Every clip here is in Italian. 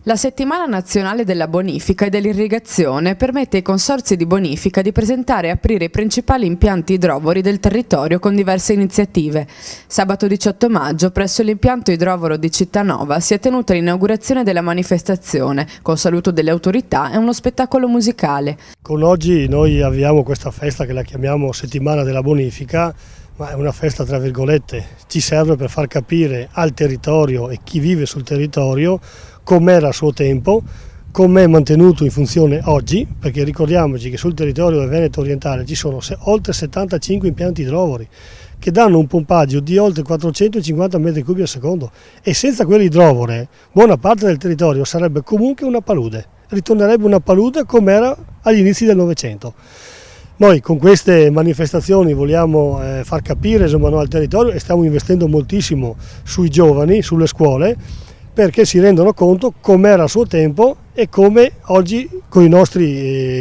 La settimana nazionale della bonifica e dell'irrigazione permette ai consorzi di bonifica di presentare e aprire i principali impianti idrovori del territorio con diverse iniziative. Sabato 18 maggio, presso l'impianto idrovoro di Cittanova, si è tenuta l'inaugurazione della manifestazione, con saluto delle autorità e uno spettacolo musicale. Con oggi noi avviamo questa festa che la chiamiamo Settimana della Bonifica, ma è una festa tra virgolette, ci serve per far capire al territorio e chi vive sul territorio com'era a suo tempo, com'è mantenuto in funzione oggi, perché ricordiamoci che sul territorio del Veneto orientale ci sono oltre 75 impianti idrovori che danno un pompaggio di oltre 450 metri cubi al secondo e senza quell'idrovore buona parte del territorio sarebbe comunque una palude, ritornerebbe una palude come era agli inizi del Novecento. Noi con queste manifestazioni vogliamo far capire al territorio e stiamo investendo moltissimo sui giovani, sulle scuole, perché si rendono conto com'era a suo tempo e come oggi con i nostri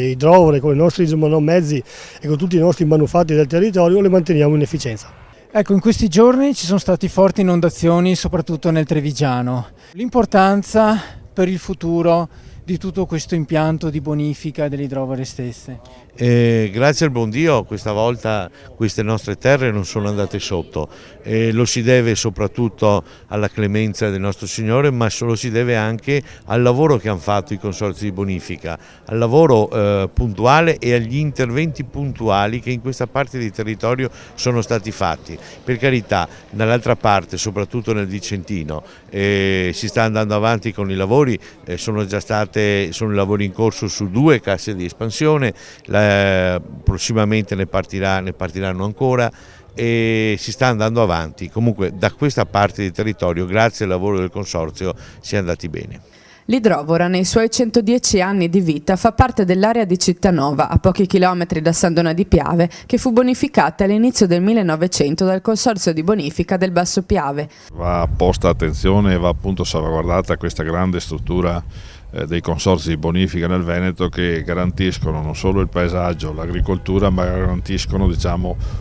idrovori, con i nostri mezzi e con tutti i nostri manufatti del territorio le manteniamo in efficienza. Ecco, in questi giorni ci sono state forti inondazioni, soprattutto nel Trevigiano. L'importanza per il futuro di tutto questo impianto di bonifica delle idrovore stesse? Grazie al buon Dio questa volta queste nostre terre non sono andate sotto, lo si deve soprattutto alla clemenza del nostro Signore, ma lo si deve anche al lavoro che hanno fatto i consorzi di bonifica, al lavoro puntuale e agli interventi puntuali che in questa parte di territorio sono stati fatti. Per carità, dall'altra parte, soprattutto nel Vicentino, si sta andando avanti con i lavori, sono lavori in corso su 2 casse di espansione, prossimamente ne partiranno ancora e si sta andando avanti. Comunque da questa parte di territorio, grazie al lavoro del consorzio, si è andati bene. L'idrovora nei suoi 110 anni di vita fa parte dell'area di Cittanova, a pochi chilometri da San Donà di Piave, che fu bonificata all'inizio del 1900 dal Consorzio di Bonifica del Basso Piave. Va posta attenzione e va appunto salvaguardata questa grande struttura dei consorzi di bonifica nel Veneto che garantiscono non solo il paesaggio, l'agricoltura, ma garantiscono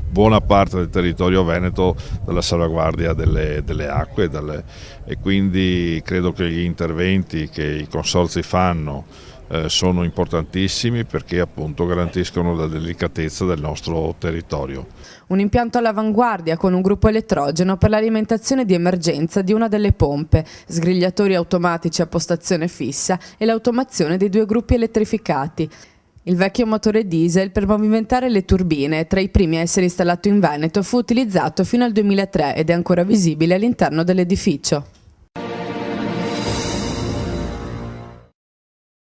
buona parte del territorio veneto dalla salvaguardia delle acque e quindi credo che gli interventi che i consorzi fanno sono importantissimi perché appunto garantiscono la delicatezza del nostro territorio. Un impianto all'avanguardia con un gruppo elettrogeno per l'alimentazione di emergenza di una delle pompe, sgrigliatori automatici a postazione fissa e l'automazione dei 2 gruppi elettrificati. Il vecchio motore diesel per movimentare le turbine, tra i primi a essere installato in Veneto, fu utilizzato fino al 2003 ed è ancora visibile all'interno dell'edificio.